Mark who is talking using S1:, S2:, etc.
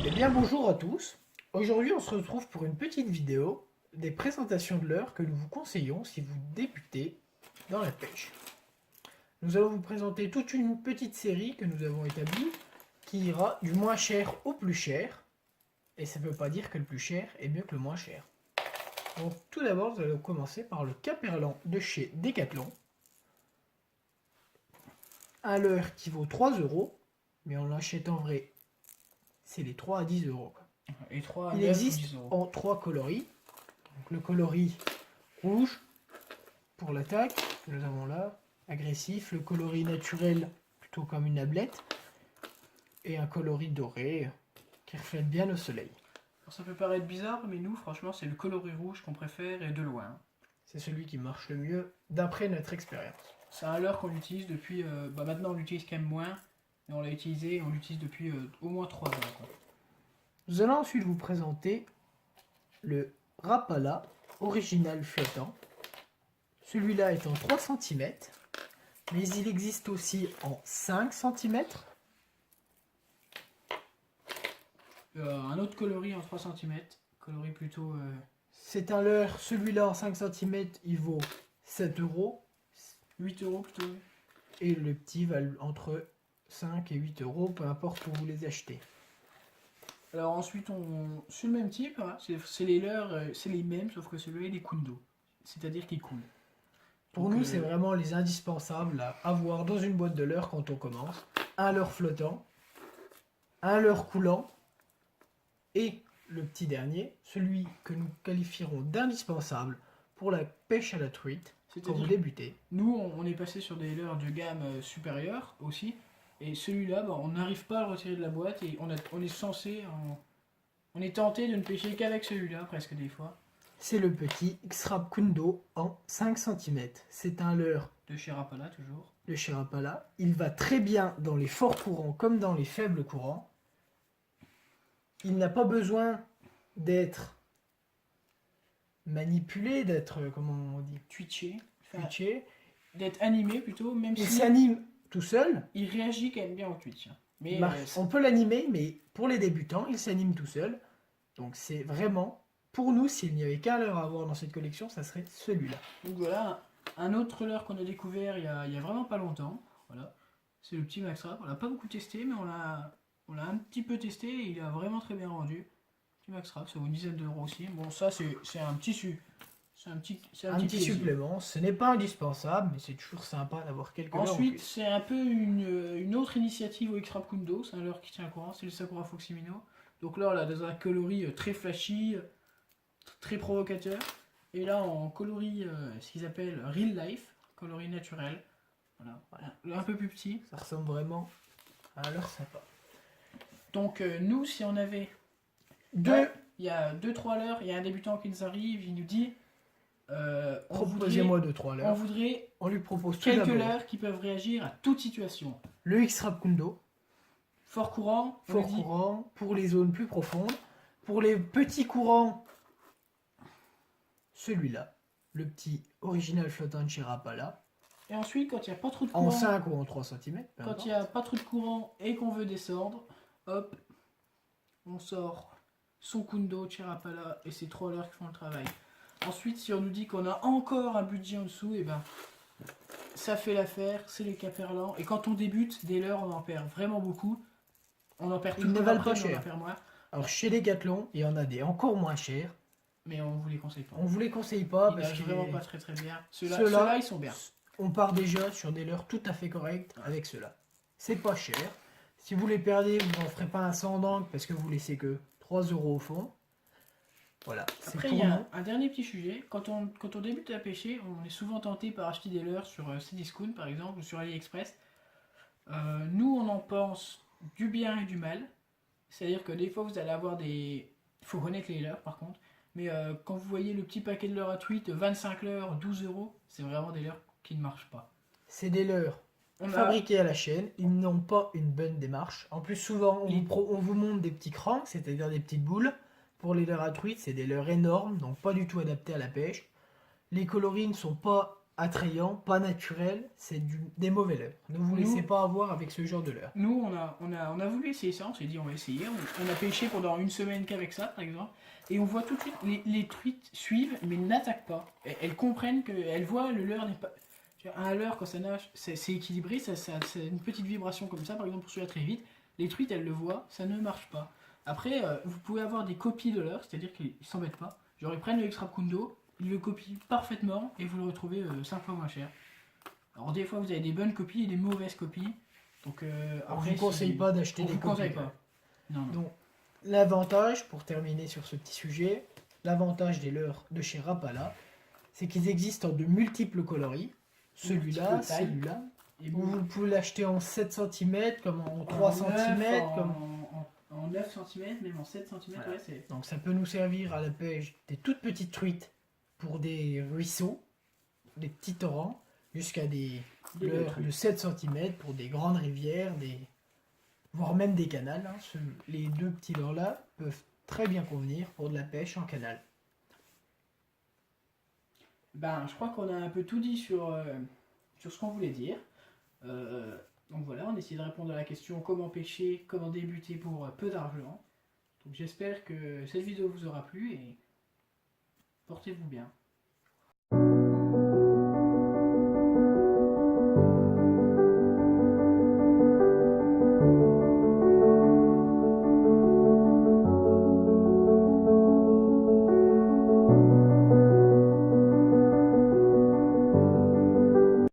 S1: Eh bien bonjour à tous. Aujourd'hui on se retrouve pour une petite vidéo des présentations de leurres que nous vous conseillons si vous débutez dans la pêche. Nous allons vous présenter toute une petite série que nous avons établie qui ira du moins cher au plus cher. Et ça ne veut pas dire que le plus cher est mieux que le moins cher. Donc tout d'abord nous allons commencer par le Caperlan de chez Decathlon. Un leurre qui vaut 3 euros, mais on l'achète en vrai, c'est les 3 à 10 euros.
S2: Et 3 à
S1: Il
S2: 9 ou
S1: existe
S2: 10 euros.
S1: en 3 coloris. Donc, le coloris rouge pour l'attaque, que nous avons là, agressif, le coloris naturel plutôt comme une ablette, et un coloris doré qui reflète bien le soleil.
S2: Alors, ça peut paraître bizarre, mais nous, franchement, c'est le coloris rouge qu'on préfère et de loin.
S1: C'est celui qui marche le mieux d'après notre expérience.
S2: C'est un leurre qu'on utilise depuis. Maintenant, on l'utilise quand même moins, mais on l'a utilisé et on l'utilise depuis au moins 3 ans. Quoi.
S1: Nous allons ensuite vous présenter le Rapala original flottant. Celui-là est en 3 cm, mais il existe aussi en 5 cm.
S2: Un autre coloris en 3 cm, coloris plutôt.
S1: C'est un leurre, celui-là en 5 cm, il vaut 7 euros.
S2: 8 euros plutôt.
S1: Et le petit va entre 5 et 8 euros, peu importe où vous les achetez.
S2: Alors ensuite, sur le même type, hein, c'est les leurres, c'est les mêmes, sauf que celui-là, il est kundo. C'est-à-dire qu'il coule.
S1: Pour
S2: Donc,
S1: nous, c'est vraiment les indispensables à avoir dans une boîte de leurre quand on commence. Un leurre flottant, un leurre coulant, et le petit dernier, celui que nous qualifierons d'indispensable pour la pêche à la truite quand vous débutez.
S2: Nous, on est passé sur des leurres de gamme supérieure aussi. Et celui-là, on n'arrive pas à le retirer de la boîte et on est censé, on est tenté de ne pêcher qu'avec celui-là presque des fois.
S1: C'est le petit X-Rap Kundo en 5 cm. C'est un leurre
S2: De chez Rapala toujours.
S1: de chez Rapala. Il va très bien dans les forts courants comme dans les faibles courants. Il n'a pas besoin d'être manipulé, d'être, comment on dit,
S2: Twitché.
S1: twitché.
S2: D'être animé plutôt, même
S1: Il
S2: si
S1: s'anime tout seul.
S2: il réagit quand même bien au Twitch. Mais
S1: On peut l'animer, mais pour les débutants, il s'anime tout seul. Donc c'est vraiment, pour nous, s'il n'y avait qu'un leurre à avoir dans cette collection, ça serait celui-là.
S2: donc voilà, un autre leurre qu'on a découvert il y a vraiment pas longtemps. Voilà. C'est le petit Max Rap. On l'a pas beaucoup testé, mais on l'a un petit peu testé et il a vraiment très bien rendu. Petit Max Rap, ça vaut une dizaine d'euros aussi. Bon, ça c'est un petit
S1: Un petit
S2: plaisir.
S1: supplément, ce n'est pas indispensable, mais c'est toujours sympa d'avoir quelques leurres en
S2: Ensuite,
S1: plus.
S2: c'est un peu une autre initiative au X-Rap Kundo, c'est un leurre qui tient courant, c'est le Sakura Foximino. Donc là, on l'a dans un coloris très flashy, très provocateur. Et là, en coloris, ce qu'ils appellent Real Life, coloris naturel. Voilà. Un peu plus petit.
S1: Ça ressemble vraiment à un leurre sympa.
S2: Donc nous, si on avait...
S1: Deux,
S2: Il y a 2-3 leurres, il y a un débutant qui nous arrive, il nous dit...
S1: proposez-moi 2-3
S2: on
S1: leurres.
S2: voudrait
S1: On lui propose tout
S2: quelques
S1: d'abord
S2: leurres qui peuvent réagir à toute situation.
S1: le X-Rap Kundo,
S2: Fort courant, on
S1: fort
S2: lui dit,
S1: courant, pour les zones plus profondes. Pour les petits courants, celui-là, le petit original flottant de chez Rapala,
S2: et ensuite, quand il n'y a pas trop de
S1: en
S2: courant,
S1: 5 ou en 3 cm.
S2: quand il n'y a pas trop de courant et qu'on veut descendre, hop, on sort son Kundo, Chirapala et ses 3 leurres qui font le travail. Ensuite, si on nous dit qu'on a encore un budget en dessous, et ben ça fait l'affaire, c'est les Caperlan. Et quand on débute, des leurres, on en perd vraiment beaucoup. On en perd
S1: Ils
S2: toujours
S1: ne valent
S2: après,
S1: pas
S2: mais on
S1: cher.
S2: en perd moins.
S1: Alors chez Decathlon, il y en a des encore moins chers.
S2: Mais on vous les conseille pas.
S1: On vous les conseille pas
S2: Ils
S1: parce
S2: nagent
S1: que
S2: vraiment pas très très bien.
S1: Ceux-là-
S2: Ceux-là, ils sont bien.
S1: on part déjà sur des leurres tout à fait correctes avec ceux-là. C'est pas cher. Si vous les perdez, vous n'en ferez pas un sans d'encre parce que vous laissez que 3 euros au fond. Voilà. c'est
S2: Après,
S1: pour
S2: il y a
S1: nous.
S2: un dernier petit sujet. Quand on débute à pêcher, on est souvent tenté par acheter des leurres sur Cdiscount par exemple ou sur AliExpress. Nous, on en pense du bien et du mal. C'est-à-dire que des fois, vous allez avoir des... Il faut connaître les leurres par contre. Mais quand vous voyez le petit paquet de leurres à tweet, 25 leurres, 12 euros, c'est vraiment des leurres qui ne marchent pas.
S1: C'est des leurres
S2: On a-
S1: fabriqués à la chaîne. Ils n'ont pas une bonne démarche. En plus, souvent, on,
S2: Les-
S1: on vous montre des petits cranks, c'est-à-dire des petites boules. Pour les leurres à truite, c'est des leurres énormes, donc pas du tout adaptés à la pêche. Les coloris ne sont pas attrayant, pas naturel, c'est des mauvais leurres. Ne vous
S2: Nous-
S1: laissez pas avoir avec ce genre de leurre.
S2: Nous, on a voulu essayer ça, on s'est dit on va essayer. On a pêché pendant une semaine qu'avec ça, par exemple. Et on voit tout de suite, les truites suivent, mais n'attaquent pas. Elles comprennent elles voient le leurre n'est pas. Tu vois, un leurre, quand ça nage, c'est équilibré, c'est une petite vibration comme ça, par exemple, pour celui-là très vite. Les truites, elles le voient, ça ne marche pas. Après, vous pouvez avoir des copies de leurre, c'est-à-dire qu'ils s'embêtent pas. Genre, ils prennent le Extrakundo, ils le copient parfaitement et vous le retrouvez 5 fois moins cher. Alors, des fois, vous avez des bonnes copies et des mauvaises copies. Donc,
S1: On
S2: après,
S1: ne vous conseille pas d'acheter
S2: on
S1: des
S2: vous
S1: copies.
S2: conseille pas. Non, non.
S1: Donc, l'avantage, pour terminer sur ce petit sujet, l'avantage des leurres de chez Rapala, c'est qu'ils existent en de multiples coloris. Celui-là,
S2: Multiples tailles.
S1: celui-là.
S2: Et
S1: Vous pouvez l'acheter en 7 cm, comme en 3
S2: en 9,
S1: cm.
S2: en 9 cm, même en 7 cm,
S1: Voilà.
S2: ouais, c'est.
S1: Donc ça peut nous servir à la pêche des toutes petites truites pour des ruisseaux, des petits torrents, jusqu'à des
S2: Des belles
S1: leurres
S2: truites.
S1: de 7 cm pour des grandes rivières, voire même des canals. Hein. Les deux petits leurres-là peuvent très bien convenir pour de la pêche en canal.
S2: Ben, je crois qu'on a un peu tout dit sur ce qu'on voulait dire. Donc voilà, on a essayé de répondre à la question comment pêcher, comment débuter pour peu d'argent. Donc j'espère que cette vidéo vous aura plu et portez-vous bien.